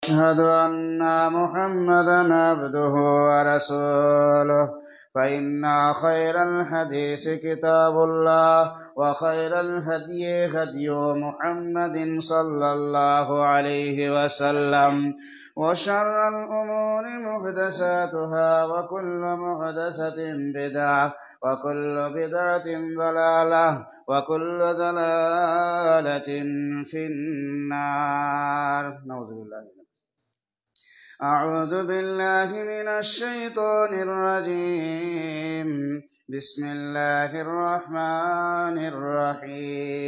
أشهد أن محمدا عبده ورسوله فإن خير الحديث كتاب الله وخير الهدي هدي محمد صلى الله عليه وسلم وشر الأمور محدثاتها وكل محدثة بدعة وكل بدعة ضلالة وكل ضلالة في النار. نعوذ بالله. أعوذ بالله من الشيطان الرجيم. بسم الله الرحمن الرحيم.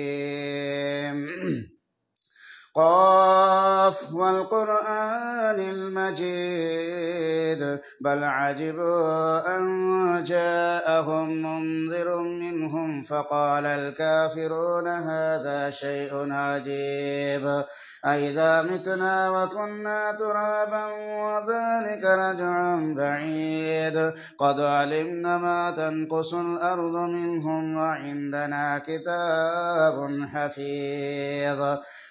قاف والقرآن المجيد بل عجبوا أن جاءهم منذر منهم فقال الكافرون هذا شيء عجيب أئذا متنا وكنا ترابا وذلك رجع بعيد قد علمنا ما تنقص الأرض منهم وعندنا كتاب حفيظ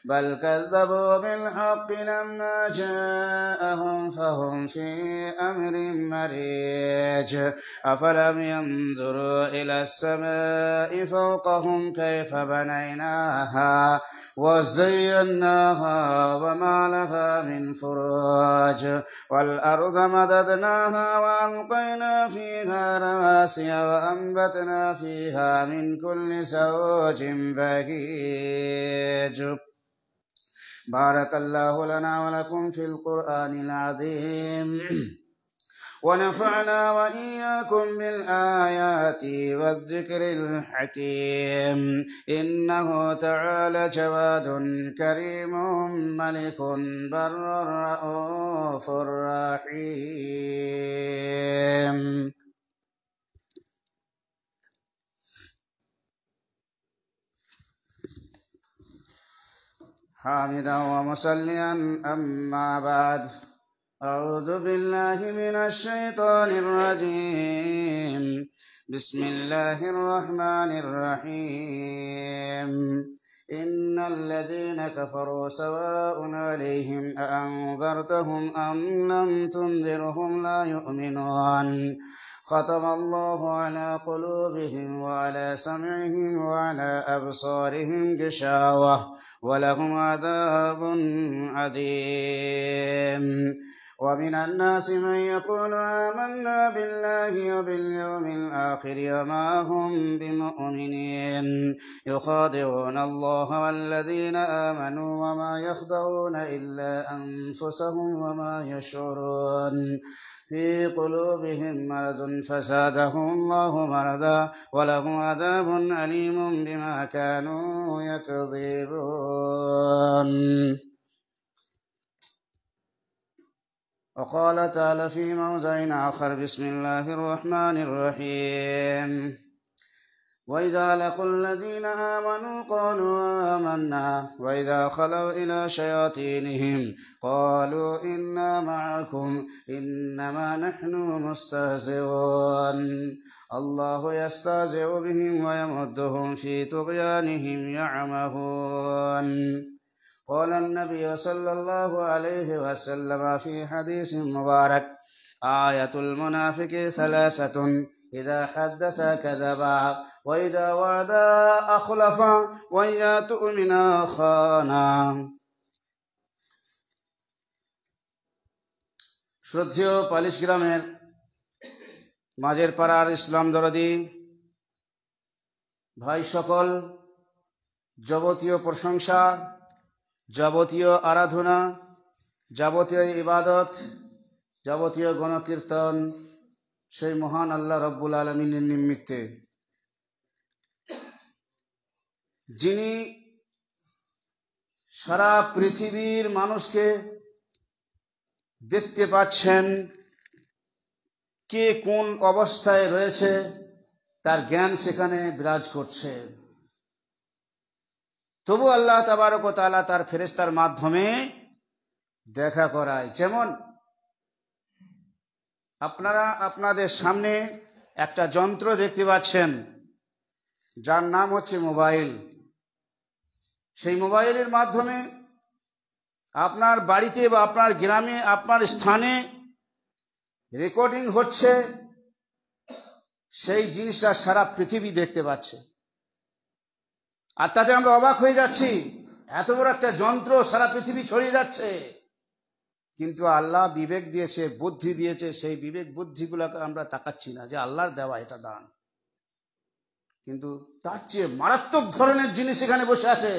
بل كذبوا بالحق لما جاءهم فهم في أمر مريج أفلم ينظروا إلى السماء فوقهم كيف بنيناها وزيناها وما لها من فروج والأرض مددناها وألقينا فيها رواسي وأنبتنا فيها من كل زوج بهيج. بارك الله لنا ولكم في القرآن العظيم ونفعنا وإياكم بالآيات والذكر الحكيم. إنه تعالى جواد كريم ملك بر رؤوف رحيم. حامدا ومصليا أما بعد. أعوذ بالله من الشيطان الرجيم. بسم الله الرحمن الرحيم. إن الذين كفروا سواء عليهم أأنذرتهم أم لم تنذرهم لا يؤمنون ختم الله على قلوبهم وعلى سمعهم وعلى أبصارهم غشاوة ولهم عذاب عظيم. ومن الناس من يقول آمنا بالله وباليوم الآخر وما هم بمؤمنين يخادعون الله والذين آمنوا وما يخدعون إلا أنفسهم وما يشعرون في قلوبهم مرض فزادهم الله مرضا ولهم عذاب أليم بما كانوا يكذبون. وقال تعالى في موضع آخر بسم الله الرحمن الرحيم. وإذا لقوا الذين آمنوا قالوا آمنا وإذا خلوا إلى شياطينهم قالوا إنا معكم إنما نحن مستهزئون الله يستهزئ بهم ويمدهم في طغيانهم يعمهون. قال النبي صلى الله عليه وسلم في حديث مبارك آية المنافق ثلاثة إذا حدث كذب وإذا وعد أخلف وإذا تؤمن خان. শ্রদ্ধেয় পালিশ গ্রামের মাঝের পাড়ার ইসলাম দরদি ভাই সকল, যাবতীয় প্রশংসা, যাবতীয় আরাধনা, যাবতীয় ইবাদত, যাবতীয় গণকীর্তন সেই মহান আল্লাহ রব্বুল আলামিনের নিমিত্তে, যিনি সারা পৃথিবীর মানুষকে দেখতে পাচ্ছেন, কে কোন অবস্থায় রয়েছে তার জ্ঞান সেখানে বিরাজ করছে। তবু আল্লাহ তাবারক ওয়া তাআলা তার ফেরেশতার মাধ্যমে দেখা করায়। যেমন আপনারা আপনাদের সামনে একটা যন্ত্র দেখতে পাচ্ছেন যার নাম হচ্ছে মোবাইল। সেই মোবাইলের মাধ্যমে আপনার বাড়িতে বা আপনার গ্রামে, আপনার স্থানে রেকর্ডিং হচ্ছে, সেই জিনিসটা সারা পৃথিবী দেখতে পাচ্ছে। আর তাতে আমরা অবাক হয়ে যাচ্ছি, এত বড় একটা যন্ত্র সারা পৃথিবী ছড়িয়ে যাচ্ছে। কিন্তু আল্লাহ বিবেক দিয়েছে, বুদ্ধি দিয়েছে, সেই বিবেক বুদ্ধিগুলোকে আমরা তাকাচ্ছি না যে আল্লাহর দেওয়া এটা দান। কিন্তু তার চেয়ে মারাত্মক ধরনের জিনিস এখানে বসে আছে,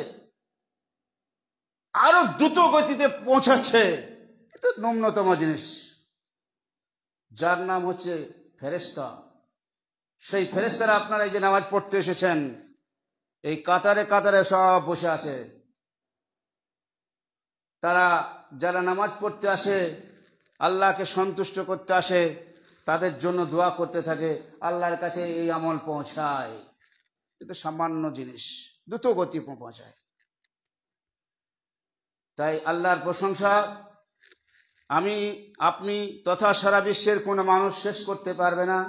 আরো দ্রুত গতিতে পৌঁছাচ্ছে। এটা ন্যূনতম জিনিস, যার নাম হচ্ছে ফেরেশতা। সেই ফেরেশতারা আপনারা এই যে নামাজ পড়তে এসেছেন, এই কাতারে কাতারে সব বসে আছে। তারা যারা নামাজ পড়তে আসে, আল্লাহকে সন্তুষ্ট করতে আসে, তাদের জন্য দোয়া করতে থাকে, আল্লাহর কাছে এই আমল পৌঁছায়। এটা সামান্য জিনিস, দ্রুত গতি পৌঁছায়। তাই আল্লাহর প্রশংসা আমি, আপনি তথা সারা বিশ্বের কোনো মানুষ শেষ করতে পারবে না।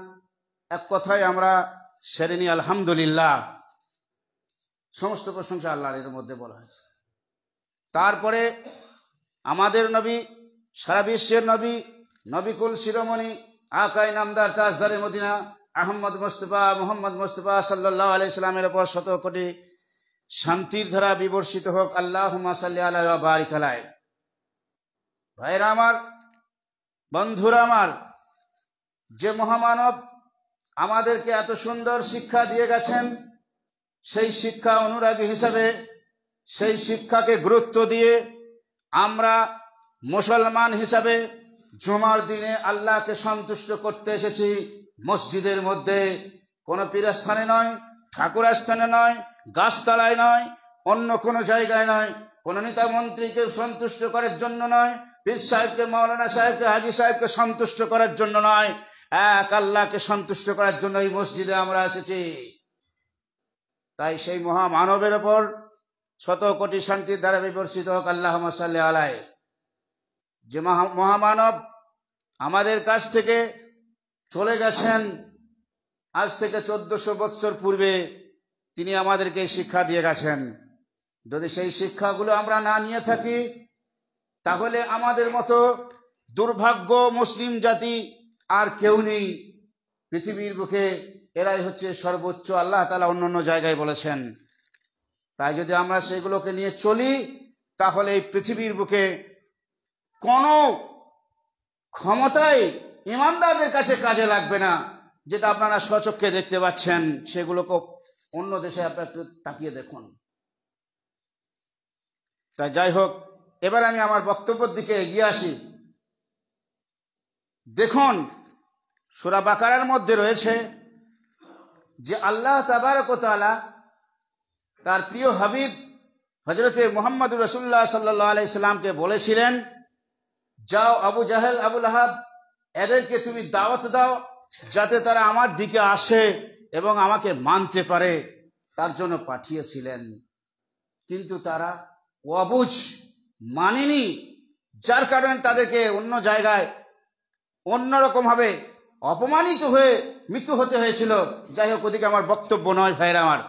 এক কথায় আমরা সেরে নিই আলহামদুলিল্লাহ, সমস্ত প্রশংসা আল্লাহর এর মধ্যে বলা হয়েছে। তারপরে আমাদের নবী, সারা বিশ্বের নবী, নবিকুল শিরোমণি আকাই নামদার তাজদারে মদিনা আহমদ মুস্তফা মুহাম্মদ মুস্তফা সাল্লাল্লাহু আলাইহি সাল্লামের উপর শত কোটি শান্তির ধারা বিবর্ষিত হোক। আল্লাহুম্মা সাল্লি আলা ওয়া বারিক আলাইহি। ভাইরা আমার, বন্ধুরা আমার, যে মহামানব আমাদেরকে এত সুন্দর শিক্ষা দিয়ে গেছেন, সেই শিক্ষা অনুরাগী হিসাবে, সেই শিক্ষাকে গুরুত্ব দিয়ে আমরা মুসলমান হিসাবে জুমার দিনে আল্লাহকে সন্তুষ্ট করতে এসেছি। মসজিদের মধ্যে, কোনো পীরস্থানে নয়, ঠাকুরস্থানে নয়, গাছতলায় নয়, অন্য কোনো জায়গায় নয়, কোনো নেতা মন্ত্রীকে সন্তুষ্ট করার জন্য নয়, পীর সাহেবকে, মাওলানা সাহেবকে, হাজি সাহেবকে সন্তুষ্ট করার জন্য নয়, এক আল্লাহকে সন্তুষ্ট করার জন্য এই মসজিদে আমরা এসেছি। তাই সেই মহামানবের ওপর শত কোটি শান্তির দ্বারা বিবর্ষিত হোক আল্লাহুম্মা সাল্লি আলাইহি। যে মহামানব আমাদের কাছ থেকে চলে গেছেন আজ থেকে 1400 বৎসর পূর্বে, তিনি আমাদেরকে শিক্ষা দিয়ে গেছেন। যদি সেই শিক্ষাগুলো আমরা না নিয়ে থাকি, তাহলে আমাদের মতো দুর্ভাগ্য মুসলিম জাতি আর কেউ নেই পৃথিবীর বুকে। এরাই হচ্ছে সর্বোচ্চ, আল্লাহ তাআলা অন্যান্য জায়গায় বলেছেন। তাই যদি আমরা সেগুলোকে নিয়ে চলি, তাহলে এই পৃথিবীর বুকে কোনো ক্ষমতাই ইমানদারদের কাছে কাজে লাগবে না। যেটা আপনারা স্বচক্ষে দেখতে পাচ্ছেন, সেগুলোকে অন্য দেশে আপনারা একটু তাকিয়ে দেখুন। তাই যাই হোক, এবার আমি আমার বক্তব্যের দিকে এগিয়ে আসি। দেখুন, সূরা বাকারার মধ্যে রয়েছে যে আল্লাহ তাবারক ওয়া তাআলা তার প্রিয় হাবিব হযরতে মুহাম্মদুর রাসূলুল্লাহ সাল্লাল্লাহু আলাইহি সাল্লামকে বলেছিলেন, যাও আবু জাহেল, আবু লাহাব, এদেরকে তুমি দাওয়াত দাও যাতে তারা আমার দিকে আসে এবং আমাকে মানতে পারে, তার জন্য পাঠিয়েছিলেন। কিন্তু তারা অবুঝ, মানেনি, যার কারণে তাদেরকে অন্য জায়গায় অন্যরকম ভাবে অপমানিত হয়ে মৃত্যু হতে হয়েছিল। যাই হোক, ওদিকে আমার বক্তব্য নয়। ভাইরা আমার,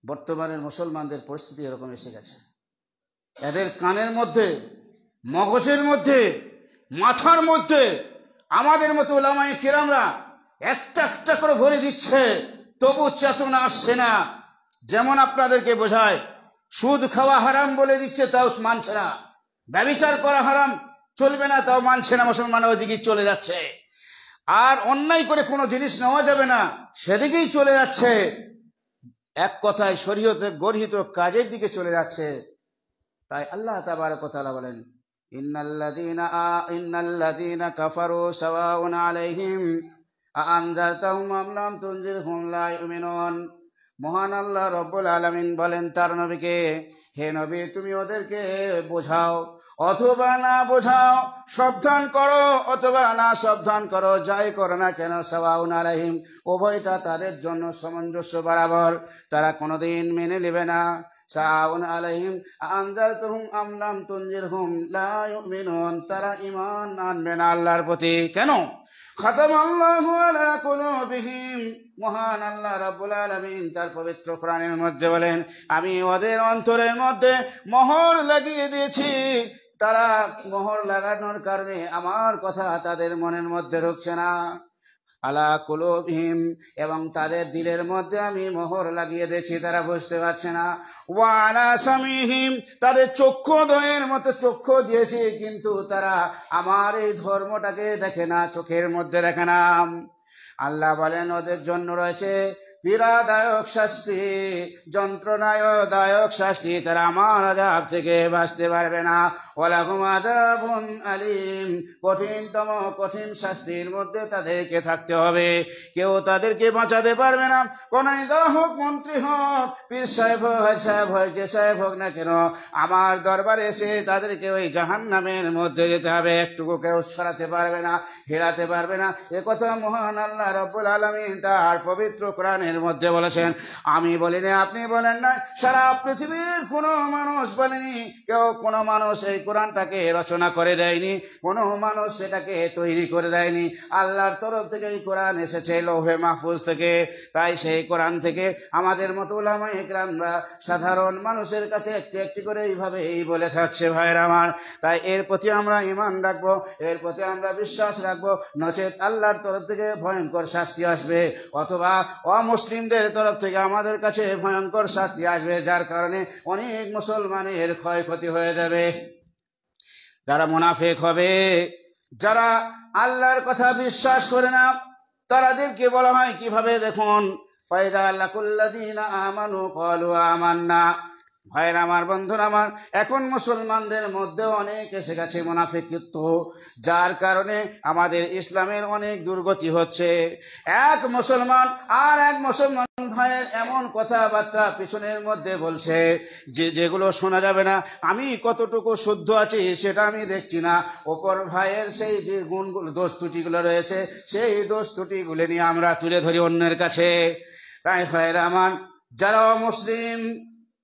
বর্তমানের মুসলমানদের পরিস্থিতি এরকম এসে গেছে। এদের কানের মধ্যে, মগজের মধ্যে, মাথার মধ্যে আমাদের মতো উলামায়ে কেরামরা একটা একটা করে ভরে দিচ্ছে, তবু চেতনা আসছে না। যেমন আপনাদেরকে বোঝায়, সুদ খাওয়া হারাম বলে দিচ্ছে, তাও মানছে না। ব্যভিচার করা হারাম, চলবে না, তাও মানছে না। মুসলমান ওইদিকেই চলে যাচ্ছে। আর অন্যায় করে কোনো জিনিস নেওয়া যাবে না, সেদিকেই চলে যাচ্ছে। এক কথায় শরীয়তে গর্হিত কাজের দিকে চলে যাচ্ছে। তাই আল্লাহ তাবারক ওয়া তাআলা বলেন, ইন্নাল্লাযীনা কাফারু সাওয়াউন আলাইহিম আনজারতাহুম আম লাম তুনজিরহুম লা ইউমিনুন। মহান আল্লাহ রব্বুল আলামিন বলেন তার নবীকে, হে নবী, তুমি ওদেরকে বোঝাও অথবা না বোঝাও, সাবধান করো অথবা না সাবধান করো, যাই করো না কেন, সাওয়াউন আলাইহিম, উভয়টা তাদের জন্য সামঞ্জস্য বরাবর, তারা কোনোদিন মেনে নেবে না। সাওয়াউন আলাইহিম আনজারতুহুম আম লাম তুনজিরহুম লা ইউমিনুন, তারা ঈমান আনবে না আল্লাহর প্রতি। কেন? খাতামাল্লাহু আলা কুলুবিহিম, মহান আল্লাহ রাব্বুল আলামিন তার পবিত্র কোরআনের মধ্যে বলেন, আমি ওদের অন্তরের মধ্যে মোহর লাগিয়ে দিয়েছি। তারা মোহর লাগানোর কারণে আমার কথা তাদের মনের মধ্যে ঢুকছে না। আলা কুলুবিহিম, এবং তাদের দিলের মধ্যে আমি মোহর লাগিয়ে দিয়েছি, তারা বুঝতে পারছে না। ওয়া আলা সামিহিম, তাদের চক্ষুদ্বয়ের মতো চক্ষু দিয়েছি, কিন্তু তারা আমার এই ধর্মটাকে দেখে না, চোখের মধ্যে দেখে না। আল্লাহ বলেন, ওদের জন্য রয়েছে পীড়াদায়ক শাস্তি, যন্ত্রণাদায়ক শাস্তি, তারা আমার আযাব থেকে বাঁচতে পারবে না। ওয়ালাহুম আযাবুন আলীম, কঠিনতম কঠিন শাস্তির মধ্যে তাদেরকে থাকতে হবে, কেউ তাদেরকে বাঁচাতে পারবে না। কোন নেতা হোক, মন্ত্রী হোক, পীর সাহেব হোক, হাজি সাহেব হোক, যে সাহেব হোক না কেন, আমার দরবারে এসে তাদেরকে ওই জাহান্নামের মধ্যে যেতে হবে, একটুকু কেউ সরাতে পারবে না, হেরাতে পারবে না। এ কথা মহান আল্লাহ রাব্বুল আলামিন তার পবিত্র কোরআনের মধ্যে বলেছেন। আমি বলিনি, আপনি বলেন না, সারা পৃথিবীর কোনো মানুষ বলেনি, কেউ কোনো মানুষ এই কোরআনটাকে রচনা করে দেয়নি, কোনো মানুষ সেটাকে তৈরি করে দেয়নি। আল্লাহর তরফ থেকে এই কোরআন এসেছে লৌহে মাহফুজ থেকে। তাই সেই কোরআন থেকে আমাদের মতো উলামায়ে কেরামরা সাধারণ মানুষের কাছে একটি একটি করে এইভাবেই বলে থাকছে ভাইয়ের আমার। তাই এর প্রতি আমরা ঈমান রাখবো, এর প্রতি আমরা বিশ্বাস রাখবো, নচেত আল্লাহর তরফ থেকে ভয়ঙ্কর শাস্তি আসবে, অথবা অমুসলিমদের তরফ থেকে আমাদের কাছে ভয়ঙ্কর শাস্তি আসবে, যার কারণে অনেক মুসলমানের ক্ষয়ক্ষতি হয়ে যাবে। যারা মুনাফিক হবে, যারা আল্লাহর কথা বিশ্বাস করে না, তাদেরকে বলা হয় কিভাবে, দেখুন, ফাইদা লাকুল্লাযীনা আমানু ক্বালু আমান্না। ভাইরা আমার, বন্ধুরা আমার, এখন মুসলমানদের মধ্যে অনেক এসে গেছে মুনাফিকত্ব, যার কারণে আমাদের ইসলামের অনেক দুর্গতি হচ্ছে। এক মুসলমান আর এক মুসলমান ভাইয়ের এমন কথাবার্তা পিছনের মধ্যে বলছে যেগুলো শোনা যাবে না। আমি কতটুকু শুদ্ধ আছি সেটা আমি দেখছি না, ওপর ভাইয়ের সেই যে গুণগুলো, দোষ ত্রুটিগুলো রয়েছে, সেই দোষ ত্রুটিগুলো নিয়ে আমরা তুলে ধরি অন্যের কাছে। তাই ভাইরা আমার, যারা মুসলিম,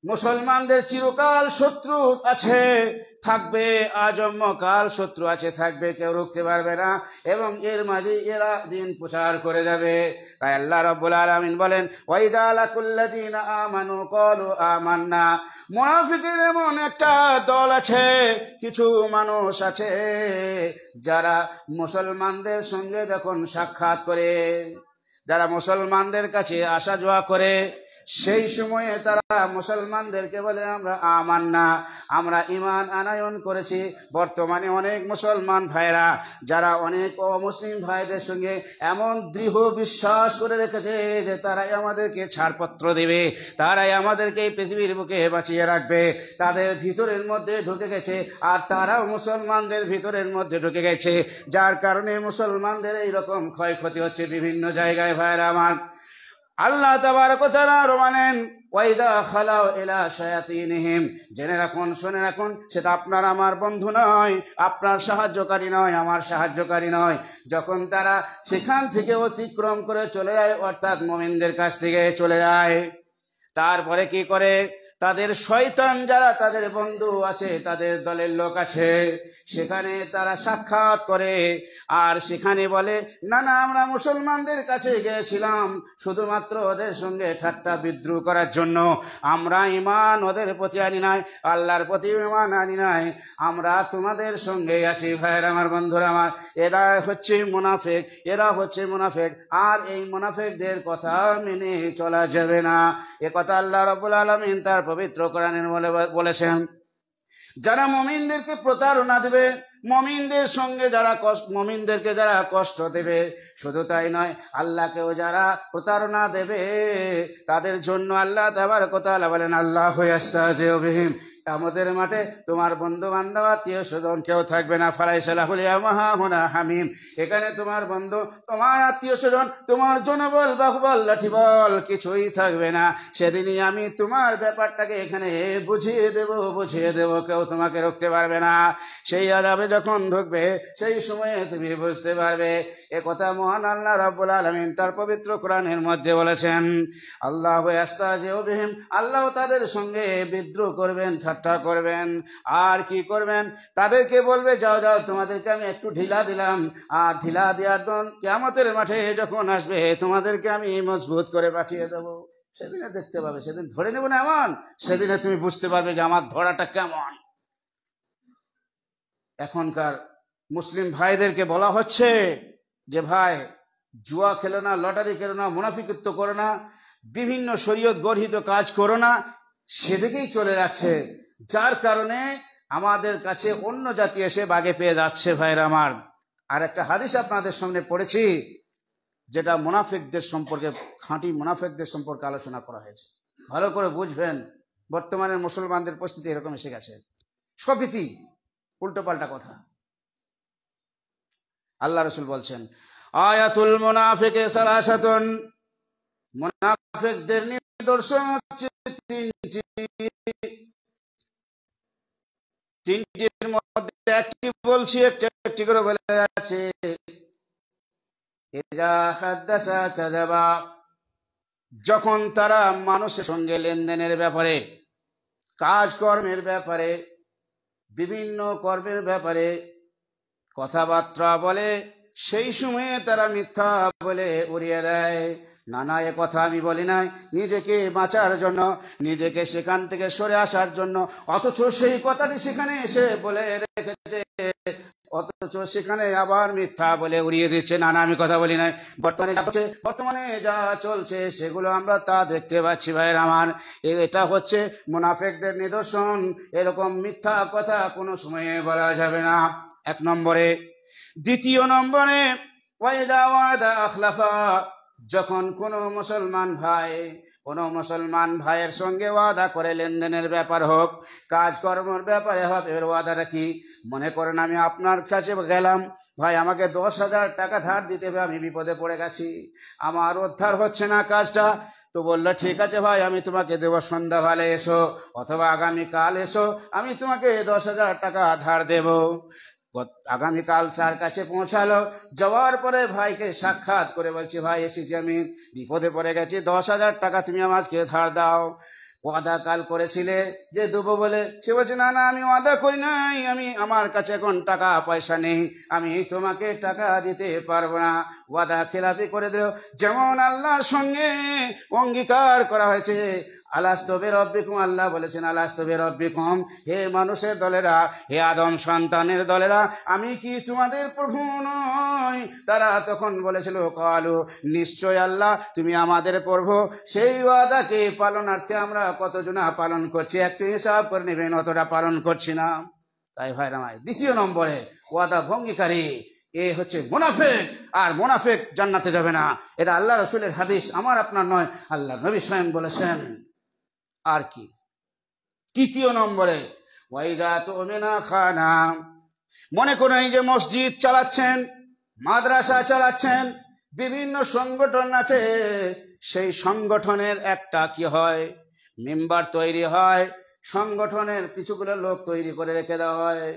মুসলমানদের চিরকাল শত্রু আছে, থাকবে, আজন্মকাল শত্রু আছে, থাকবে, কেউ রুখতে পারবে না, এবং এর মাঝে এরা দিন প্রচার করে যাবে। তাই আল্লাহ রাব্বুল আলামিন বলেন, ওয়াইদা লাকুল্লাযীনা আমানু ক্বালু আমান্না। মুনাফিকের এমন একটা দল আছে, কিছু মানুষ আছে, যারা মুসলমানদের সঙ্গে যখন সাক্ষাৎ করে, যারা মুসলমানদের কাছে আসা যাওয়া করে, সেই সময়ে তারা মুসলমানদেরকে বলে, আমরা আমান্না, আমরা ঈমান আনয়ন করেছি। বর্তমানে অনেক মুসলমান ভাইরা যারা অনেক অমুসলিম ভাইদের সঙ্গে এমন দৃঢ় বিশ্বাস করে রেখেছে যে তারাই আমাদেরকে ছাড়পত্র দেবে, তারাই আমাদেরকে এই পৃথিবীর বুকে বাঁচিয়ে রাখবে, তাদের ভিতরের মধ্যে ঢুকে গেছে, আর তারাও মুসলমানদের ভিতরের মধ্যে ঢুকে গেছে, যার কারণে মুসলমানদের এইরকম ক্ষয়ক্ষতি হচ্ছে বিভিন্ন জায়গায়। ভাইরা আমার, আল্লাহ তাবারক ওয়া তাআলা বলেন, ওয়াইদা খালাউ ইলা শায়াতিনহিম, জেনে রাখুন, শুনে রাখুন, সেটা আপনার আমার বন্ধু নয়, আপনার সাহায্যকারী নয়, আমার সাহায্যকারী নয়। যখন তারা সেখান থেকে অতিক্রম করে চলে যায়, অর্থাৎ মুমিনদের কাছ থেকে চলে যায়, তারপরে কি করে, তাদের শয়তান যারা তাদের বন্ধু আছে, তাদের দলের লোক আছে, সেখানে তারা সাক্ষাৎ করে, আর সেখানে বলে, না না, আমরা মুসলমানদের কাছে গিয়েছিলাম শুধুমাত্র ওদের সঙ্গে ঠাট্টা বিদ্রুহ করার জন্য, আমরা ঈমান ওদের প্রতি আনি নাই, আল্লাহর প্রতি ঈমান আনি নাই, আমরা তোমাদের সঙ্গে আছি। ভাইয়ের আমার, বন্ধুরা আমার, এরা হচ্ছে মুনাফিক, এরা হচ্ছে মুনাফিক, আর এই মুনাফিকদের কথা মেনে চলা যাবে না। এ কথা আল্লাহ রাব্বুল আলামিন তার পবিত্র কোরআনে বলেছেন। যারা মুমিনদেরকে প্রতারণা দেবে, মুমিনদের সঙ্গে যারা মুমিনদেরকে যারা কষ্ট দেবে, শুধু তাই নয়, আল্লাহকেও যারা প্রতারণা দেবে, তাদের জন্য আল্লাহ তাবারক ওয়া তাআলা বলেন, আল্লাহু ইয়াস্তাহজিউ বিহিম, কিয়ামতের মাঠে তোমার বন্ধু বান্ধব আত্মীয় স্বজন কেউ থাকবে না। ফালাইসা লাহুল ইয়াওমা হাহুনা হামিম, এখানে তোমার বন্ধু, তোমার আত্মীয় স্বজন, তোমার জনবল, বাহুবল, লাঠিবল কিছুই থাকবে না। সেদিনই আমি তোমার ব্যাপারটাকে এখানে বুঝিয়ে দেব, কেউ তোমাকে রুখতে পারবে না। সেই আযাবে যখন ঢুকবে, সেই সময়ে তুমি বুঝতে পারবে। এ কথা মহান আল্লাহ রাব্বুল আলামিন তার পবিত্র কোরআনের মধ্যে বলেছেন। আল্লাহু ইয়াস্তাহজিউ বিহিম, আল্লাহ তাদের সঙ্গে বিদ্রোহ করবেন, ঠাট্টা করবেন। আর কি করবেন? তাদেরকে বলবে, যাও যাও, তোমাদেরকে আমি একটু ঢিলা দিলাম, আর ঢিলা দেওয়ার দিন কিয়ামতের মাঠে যখন আসবে তোমাদেরকে আমি মজবুত করে পাঠিয়ে দেবো। সেদিনে দেখতে পাবে, সেদিন ধরে নেব না এমন, সেদিনে তুমি বুঝতে পারবে যে আমার ধরাটা কেমন। এখনকার মুসলিম ভাইদেরকে বলা হচ্ছে যে ভাই, জুয়া খেলো না, লটারি খেলো না, মুনাফিকত্ব করো না, বিভিন্ন শরীয়ত গর্হিত কাজ করো না, সেদিকেই চলে যাচ্ছে, যার কারণে আমাদের কাছে অন্য জাতি এসে বাগে পেয়ে যাচ্ছে। ভাইরা আমার, আর একটা হাদিস আপনাদের সামনে পড়েছি, যেটা মুনাফিকদের সম্পর্কে, খাঁটি মুনাফিকদের সম্পর্কে আলোচনা করা হয়েছে। ভালো করে বুঝবেন, বর্তমানে মুসলমানদের পরিস্থিতি এরকম এসে গেছে, সবই উল্টো পাল্টা কথা। আল্লাহ রাসূল বলছেন, আয়াতুল মুনাফিকে সালাসাতুন, মুনাফিকদের নিদর্শন হচ্ছে তিনটির মধ্যে একটি বলছি, একটি করে বলে যাচ্ছে। ইযা হাদাসা কাযাবা, যখন তারা মানুষের সঙ্গে লেনদেনের ব্যাপারে, কাজকর্মের ব্যাপারে, বিভিন্ন কর্মের ব্যাপারে কথাবার্তা বলে, সেই সময়ে তারা মিথ্যা বলে উড়িয়ে দেয়। না না, এ কথা আমি বলি নাই, নিজেকে বাঁচার জন্য, নিজেকে সেখান থেকে সরে আসার জন্য, অথচ সেই কথাটি সেখানে এসে বলে রেখেছে, অথচ সেখানে আবার মিথ্যা বলে উড়িয়ে দিচ্ছে। না না, আমি কথা বলি নাই। বর্তমানে যা চলছে সেগুলো আমরা তা দেখতে পাচ্ছি। ভাইয়ের আমার, এটা হচ্ছে মুনাফিকদের নিদর্শন। এরকম মিথ্যা কথা কোনো সময়ে বলা যাবে না, এক নম্বরে। দ্বিতীয় নম্বরে, ওয়াইদা ওয়াদা আখলাফা, যখন কোনো মুসলমান ভাইয়ের সঙ্গে ওয়াদা করে, লেনদেনের ব্যাপার হোক, কাজকর্মের ব্যাপারে হোক, এর ওয়াদাটা কি? মনে করেন আমি আপনার কাছে গেলাম, ভাই আমাকে 10,000 টাকা ধার দিতে হবে, আমি বিপদে পড়ে গেছি, আমার উদ্ধার হচ্ছে না কাজটা। তো বললো, ঠিক আছে ভাই, আমি তোমাকে দেবো, সন্ধ্যাবেলা এসো অথবা আগামীকাল এসো, আমি তোমাকে 10,000 টাকা ধার দেবো। আগামীকাল তার কাছে পৌঁছালো, যাওয়ার পরে ভাইকে সাক্ষাৎ করে বলছি, ভাই এসেছি, আমি বিপদে পড়ে গেছি, 10,000 টাকা তুমি আমাকে ধার দাও। ওয়াদা কাল করেছিলে যে দেবো বলে, সে বলছে, না না, আমি ওয়াদা করি নাই, আমার কাছে এখন টাকা পয়সা নেই, আমি তোমাকে টাকা দিতে পারবো না। ওয়াদা খেলাপি করে দেও। যেমন আল্লাহর সঙ্গে অঙ্গীকার করা হয়েছে, আলাস্তু বিরাব্বিকুম, আল্লাহ বলেছেন আলাস্তু বিরাব্বিকুম, হে মানুষের দলেরা, হে আদম সন্তানের দলেরা, আমি কি তোমাদের প্রভু নই? তারা তখন বলেছিল, কালু, নিশ্চয় আল্লাহ তুমি আমাদের প্রভু। সেই ওয়াদাকে পালনার্থে আমরা কতজনা পালন করছি, একটু হিসাব করে নেবেন, অতটা পালন করছি না। তাই ভাইরা ভাই, দ্বিতীয় নম্বরে ওয়াদা ভঙ্গিকারী, এ হচ্ছে মুনাফিক। আর মুনাফিক জান্নাতে যাবে না, এটা আল্লাহ রাসূলের হাদিস, আমার আপনার নয়, আল্লাহ নবী স্বয়ং বলেছেন। আর কি? তৃতীয় নম্বরে, ওয়াইদা তুমিনা খানা, মনে করেন এই যে মসজিদ চালাচ্ছেন, মাদ্রাসা চালাচ্ছেন, বিভিন্ন সংগঠন আছে, সেই সংগঠনের একটা কি হয়, মেম্বার তৈরি হয়, সংগঠনের কিছুগুলো লোক তৈরি করে রেখে দেওয়া হয়।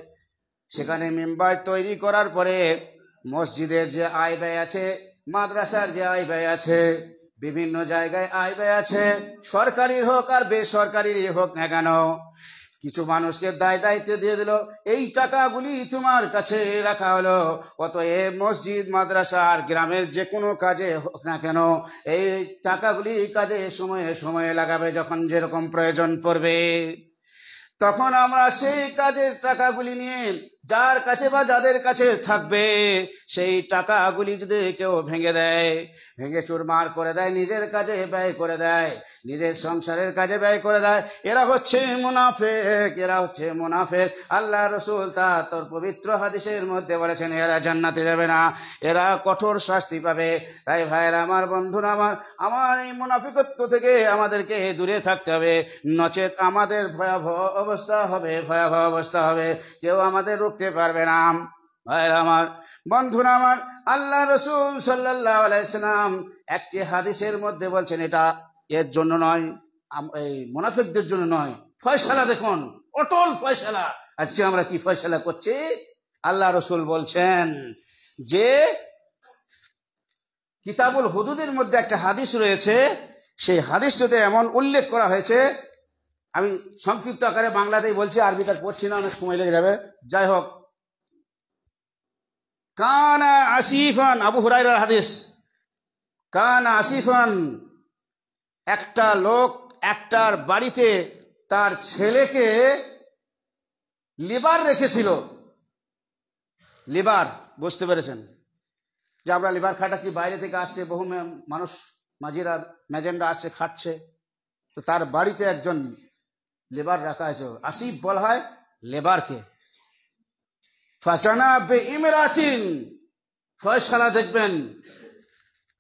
সেখানে মেম্বার তৈরি করার পরে মসজিদের যে আয় ব্যয় আছে, মাদ্রাসার যে আয় ব্যয় আছে, বিভিন্ন জায়গায় আয় ব্যয় আছে, সরকারি হোক আর বেসরকারি হোক না কেন, কিছু মানুষকে দায়িত্ব দিয়ে দিল, এই টাকাগুলি তোমার কাছে রাখা হলো, অতএব মসজিদ, মাদ্রাসা আর গ্রামের যে কোনো কাজে হোক না কেন, এই টাকাগুলি কাজে সময়ে সময়ে লাগাবে, যখন যেরকম প্রয়োজন পড়বে। তখন আমরা সেই কাজের টাকাগুলি নিয়ে যার কাছে বা যাদের কাছে থাকবে, সেই টাকাগুলি যদি কেউ ভেঙে চুরমার করে দেয়, নিজের কাজে ব্যয় করে দেয়, নিজের সংসারের কাজে ব্যয় করে দেয়, এরা হচ্ছে মুনাফিক। আল্লাহ রাসূল তার পবিত্র হাদিসের মধ্যে বলেছেন, এরা জান্নাতে যাবে না, এরা কঠোর শাস্তি পাবে। তাই ভাইয়েরা আমার, বন্ধুরা আমার এই মুনাফিকত্ব থেকে আমাদেরকে দূরে থাকতে হবে, নচেত আমাদের ভয়াবহ অবস্থা হবে, কেউ আমাদের রুখতে পারবে না। ভাইয়েরা আমার, বন্ধুরা আমার, আল্লাহ রাসূল সাল্লাল্লাহু আলাইহি সাল্লাম একটি হাদিসের মধ্যে বলছেন, এটা এর জন্য নয়, এই মুনাফিকদের জন্য নয়, ফয়সালা দেখুন, অটল ফয়সালা। আজকে আমরা কি ফয়সালা করছি? আল্লাহ রাসূল বলছেন যে কিতাবুল হুদুদের মধ্যে একটা হাদিস রয়েছে, সেই হাদিসটাতে এমন উল্লেখ করা হয়েছে, আমি সংক্ষিপ্ত আকারে বাংলাতেই বলছি, আরবিটা পড়ছি না, অনেক সময় লেগে যাবে। যাই হোক, কানা আসিফান, আবু হুরায়রার হাদিস, কানা আসিফান, একটা লোক একটার বাড়িতে তার ছেলেকে লিভার রেখেছিল। লিভার বুঝতে পেরেছেন, যে আমরা লিভার খাটাচ্ছি, বাইরে থেকে আসছে বহু মানুষ, মাঝিরা ম্যাজেন্ডা আসছে, খাচ্ছে, তো তার বাড়িতে একজন লেবার রাখা হয়েছে। আসিফ বলা হয় লেবারকে। ফাজানা বে ইমরাতিন, ফয়সালা দেখবেন,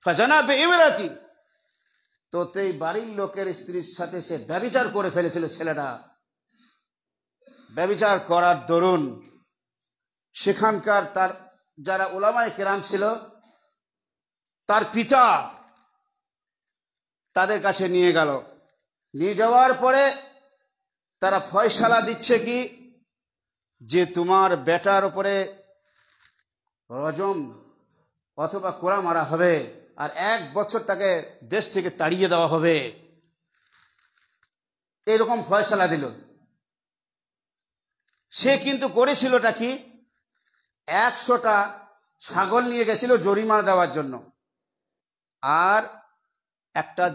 ফাজানা বে ইমরাতিন, তো এই বাড়ির লোকের স্ত্রীর সাথে সে ব্যভিচার করে ফেলেছিল। ছেলেটা ব্যভিচার করার দরুন সেখানকার তার যারা উলামায়ে কেরাম ছিল, তার পিতা তাদের কাছে নিয়ে গেল। নিয়ে যাওয়ার পরে তারা ফয়সালা দিচ্ছে কি, যে তোমার বেটার উপরে রজম অথবা কোড়া মারা হবে, আর 1 বছর তাকে দেশ থেকে তাড়িয়ে দেওয়া হবে। এরকম ফয়সালা দিল। সে কিন্তু করেছিলটা কি, 100টা ছাগল নিয়ে গেছিল জরিমানা দেওয়ার জন্য, আর একটা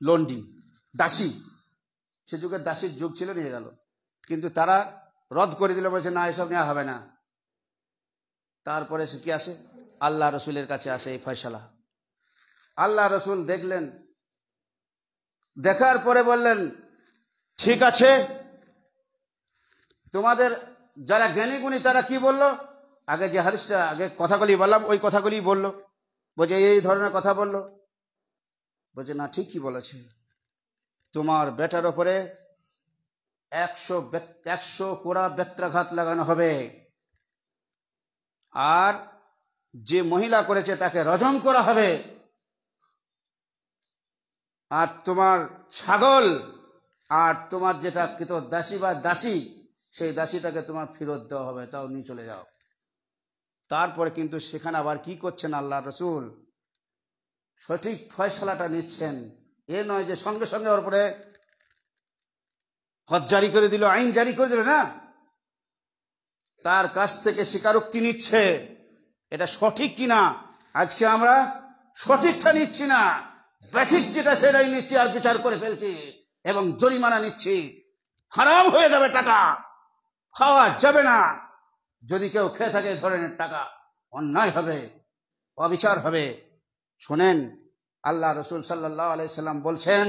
লন্ডি দাসী, সে যুগের দাসীর যুগ ছিল, নিয়ে গেল। কিন্তু তারা রদ করে দিল, বলছে না, এসব নেওয়া হবে না। তারপরে সে কি আসে, আল্লাহ রসুলের কাছে আসে এই ফয়সালা। আল্লাহ রসুল দেখলেন, দেখার পরে বললেন, ঠিক আছে, তোমাদের যারা জ্ঞানী গুণী তারা কি বলল, আগে যে হাদিসটা আগে কথাগুলি বললাম ওই কথাগুলি বলল, বলছে এই ধরনের কথা বলল। বলছে না, ঠিকই বলেছে, তোমার বেটার ওপরে 100 কোড়া বেত্রাঘাত লাগানো হবে, আর যে মহিলা করেছে তাকে রজম করা হবে, আর তোমার ছাগল আর তোমার যেটা কৃত দাসী বা দাসী, সেই দাসীটাকে তোমার ফেরত দেওয়া হবে, তাও নিয়ে চলে যাও। তারপরে কিন্তু সেখানে আবার কি করছেন আল্লাহ রসুল, সঠিক ফয়সালাটা নিচ্ছেন। এ নয় যে সঙ্গে সঙ্গে ওর উপরে হদ জারি করে দিল, আইন জারি করে দিল, না, তার কাছ থেকে স্বীকারোক্তি নিচ্ছে এটা সঠিক কিনা। আজকে আমরা সঠিকটা নিচ্ছি না, ব্যাঠিক যেটা সেটাই নিচ্ছি, আর বিচার করে ফেলছি এবং জরিমানা নিচ্ছি। হারাম হয়ে যাবে, টাকা খাওয়া যাবে না। যদি কেউ খেয়ে থাকে এই ধরনের টাকা, অন্যায় হবে, অবিচার হবে। শোনেন, আল্লাহ রসুল সাল্লাল্লাহু আলাইহি সাল্লাম বলছেন,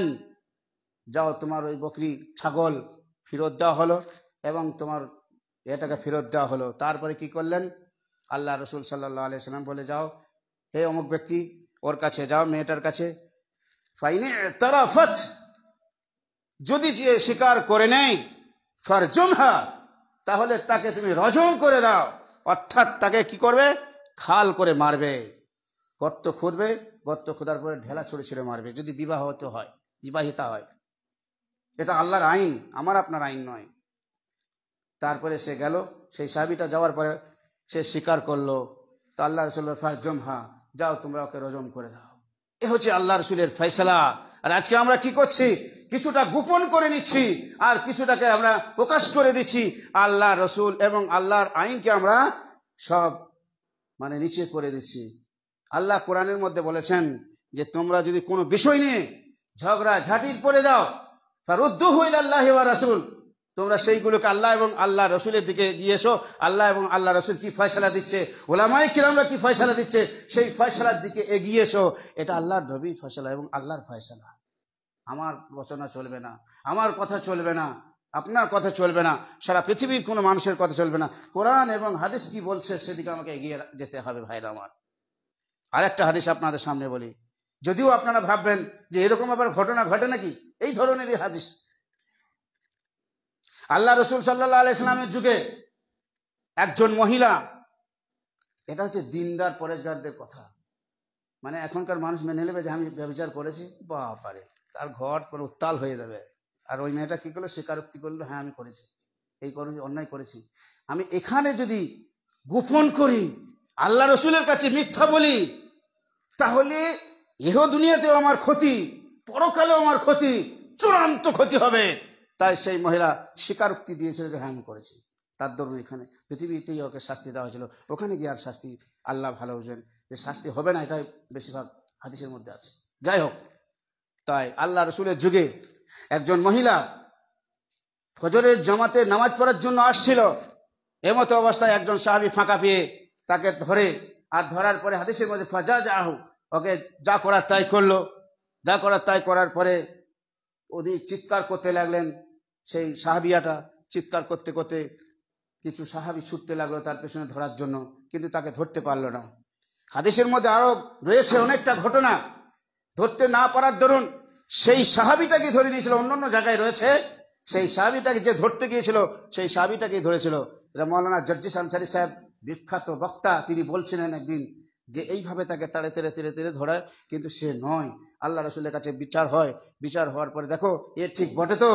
যাও, তোমার ওই বকরি ছাগল ফেরত দেওয়া হলো এবং তোমার এটাকে ফেরত দেওয়া হলো। তারপরে কি করলেন, আল্লাহ রসুল সাল্লাল্লাহু আলাইহি সাল্লাম বলে, যাও হে অমুক ব্যক্তি, ওর কাছে যাও, মেয়েটার কাছে, ফাইনে তারাফাত, যদি যে স্বীকার করে নেই, ফারজুমহা, তাহলে তাকে তুমি রজম করে দাও। অর্থাৎ তাকে কি করবে, খাল করে মারবে, গর্ত খুঁড়বে, গর্ত খোদার পরে ঢেলা ছড়ে ছড়ে মারবে, যদি বিবাহিতা হয়। এটা আল্লাহর আইন, আমার আপনার আইন নয়। তারপরে সে গেল, সেই সাহাবীটা যাওয়ার পরে সে স্বীকার করলো, তো আল্লাহ রসুল ফারজুমহা, যাও তোমরা ওকে রজম করে দাও। এ হচ্ছে আল্লাহ রসুলের ফয়সালা। আর আজকে আমরা কি করছি, কিছুটা গোপন করে নিচ্ছি আর কিছুটাকে আমরা প্রকাশ করে দিচ্ছি। আল্লাহ রসুল এবং আল্লাহর আইনকে আমরা সব নিচে করে দিচ্ছি। আল্লাহ কোরআনের মধ্যে বলেছেন যে তোমরা যদি কোনো বিষয় নিয়ে ঝগড়া ঝাঁটির পড়ে যাও, ফারুদ্দুহু ইলাল্লাহি ওয়া রাসূল, তোমরা সেইগুলোকে আল্লাহ এবং আল্লাহ রসুলের দিকে দিয়ে এসো। আল্লাহ এবং আল্লাহ রসুল কি ফয়সালা দিচ্ছে, উলামায়ে কিরামরা কি ফয়সালা দিচ্ছে, সেই ফয়সালার দিকে এগিয়ে এসো। এটা আল্লাহর নবীর ফয়সালা এবং আল্লাহর ফয়সালা। আমার রচনা চলবে না, আমার কথা চলবে না, আপনার কথা চলবে না, সারা পৃথিবীর কোনো মানুষের কথা চলবে না। কোরআন এবং হাদিস কি বলছে সেদিকে আমাকে এগিয়ে যেতে হবে ভাইরা আমার। আরেকটা হাদিস আপনাদের সামনে বলি, যদিও আপনারা ভাববেন যে এরকম আবার ঘটনা ঘটে নাকি, এই ধরনেরই হাদিস। আল্লাহ রসুল সাল্লাল্লাহু আলাইহি সাল্লামের যুগে একজন মহিলা, এটা হচ্ছে দিনদার পরেশগারদের কথা, এখনকার মানুষ মেনে নেবে যে আমি ব্যভিচার করেছি, বাবারে, তার ঘর পুরো উত্তাল হয়ে যাবে। আর ওই মেয়েটা কি করলো, স্বীকারোক্তি করলো, হ্যাঁ আমি করেছি, এই করেছি, অন্যায় করেছি। আমি এখানে যদি গোপন করি, আল্লাহ রসুলের কাছে মিথ্যা বলি, তাহলে ইহ দুনিয়াতেও আমার ক্ষতি, পরকালেও আমার ক্ষতি, চূড়ান্ত ক্ষতি হবে। তাই সেই মহিলা স্বীকারোক্তি দিয়েছিল যে হ্যাঁ আমি করেছি। তার দরুন এখানে পৃথিবীতেই ওকে শাস্তি দেওয়া হয়েছিল, ওখানে গিয়ে আর শাস্তি আল্লাহ ভালো বুঝেন যে শাস্তি হবে না, এটাই বেশিরভাগ হাদিসের মধ্যে আছে। যাই হোক, তাই আল্লাহ রসুলের যুগে একজন মহিলা ফজরের জামাতে নামাজ পড়ার জন্য আসছিল। এমতো অবস্থায় একজন সাহাবী ফাঁকা পেয়ে তাকে ধরে, আর ধরার পরে হাদিসের মধ্যে ফাজা যাহু, ওকে যা করার তাই করলো। যা করার তাই করার পরে উনি চিৎকার করতে লাগলেন। সেই সাহাবিয়াটা চিৎকার করতে করতে কিছু সাহাবী ছুটতে লাগলো তার পেছনে ধরার জন্য, কিন্তু তাকে ধরতে পারলো না। হাদিসের মধ্যে আরো রয়েছে অনেকটা ঘটনা। ধরতে না পারার দরুন সেই সাহাবীটাকে ধরে নিয়েছিল। অন্য জায়গায় রয়েছে সেই সাহাবীটাকে যে ধরতে গিয়েছিল সেই সাহাবীটাকেই ধরেছিল। এটা মৌলানা জর্জিস আনসারী সাহেব, বিখ্যাত বক্তা, তিনি বলছিলেন একদিন যে এইভাবে তাকে তাড়ে তেড়ে তেড়ে তেড়ে ধরায়, কিন্তু সে নয়। আল্লাহ রসুলের কাছে বিচার হয়, বিচার হওয়ার পরে দেখো এ ঠিক বটে তো,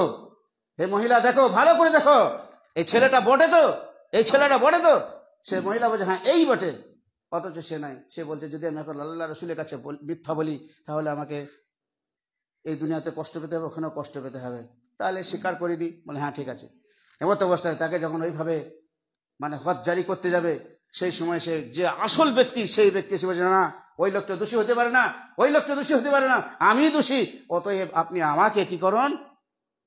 হে মহিলা দেখো ভালো করে দেখো, এই ছেলেটা বটে তো, এই ছেলেটা বটে তো। সে মহিলা বলছে হ্যাঁ এই বটে, অথচ সে নাই। সে বলছে যদি আমি এখন আল্লাহ রসুলের কাছে মিথ্যা বলি তাহলে আমাকে এই দুনিয়াতে কষ্ট পেতে হবে, ওখানেও কষ্ট পেতে হবে, তাহলে স্বীকার করিনি। বলে হ্যাঁ ঠিক আছে। এমত অবস্থায় তাকে যখন ওইভাবে হদ জারি করতে যাবে, সেই সময় সে যে আসল ব্যক্তি, সেই ব্যক্তি সে বলছে না ওই লোকটা দোষী হতে পারে না, ওই লোকটা দোষী হতে পারে না, আমি দোষী, অতএব আপনি আমাকে কি করুন,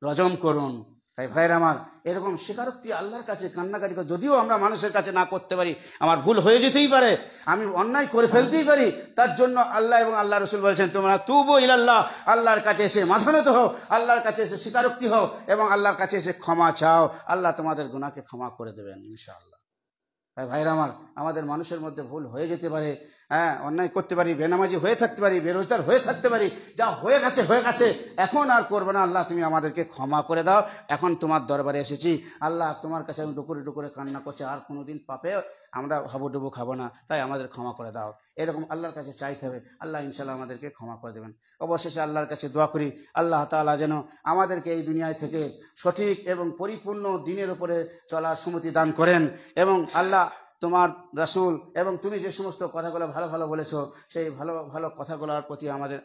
রজম করুন। তাই ভাইয়ের আমার, এরকম স্বীকারোক্তি আল্লাহর কাছে কান্নাকাটি, যদিও আমরা মানুষের কাছে না করতে পারি, আমার ভুল হয়ে যেতেই পারে, আমি অন্যায় করে ফেলতেই পারি, তার জন্য আল্লাহ এবং আল্লাহ রসুল বলেছেন তোমরা তুবু ইলাল্লাহ, আল্লাহর কাছে এসে মাথা নত হও, আল্লাহর কাছে এসে স্বীকারোক্তি হও এবং আল্লাহর কাছে এসে ক্ষমা চাও, আল্লাহ তোমাদের গুনাহকে ক্ষমা করে দেবেন ইনশাআল্লাহ। ভাইরা আমার, আমাদের মানুষের মধ্যে ভুল হয়ে যেতে পারে, হ্যাঁ অন্যায় করতে পারি, বেনামাজি হয়ে থাকতে পারি, বেরোজগার হয়ে থাকতে পারি, যা হয়ে গেছে হয়ে গেছে, এখন আর করবো না। আল্লাহ তুমি আমাদেরকে ক্ষমা করে দাও, এখন তোমার দরবারে এসেছি, আল্লাহ তোমার কাছে আমি ডুকুরে ডুকুরে কান্না করছি, আর কোনোদিন পাপে আমরা হাবুডুবু খাবো না, তাই আমাদের ক্ষমা করে দাও। এরকম আল্লাহর কাছে চাইতে হবে, আল্লাহ ইনশাল্লাহ আমাদেরকে ক্ষমা করে দেবেন। অবশেষে আল্লাহর কাছে দোয়া করি আল্লাহ তাআলা যেন আমাদেরকে এই দুনিয়ায় থেকে সঠিক এবং পরিপূর্ণ দিনের উপরে চলার সুমতি দান করেন, এবং আল্লাহ তোমার রাসূল এবং তুমি যে সমস্ত কথাগুলো ভালো ভালো বলেছো, সেই ভালো ভালো কথাগুলোর প্রতি আমাদের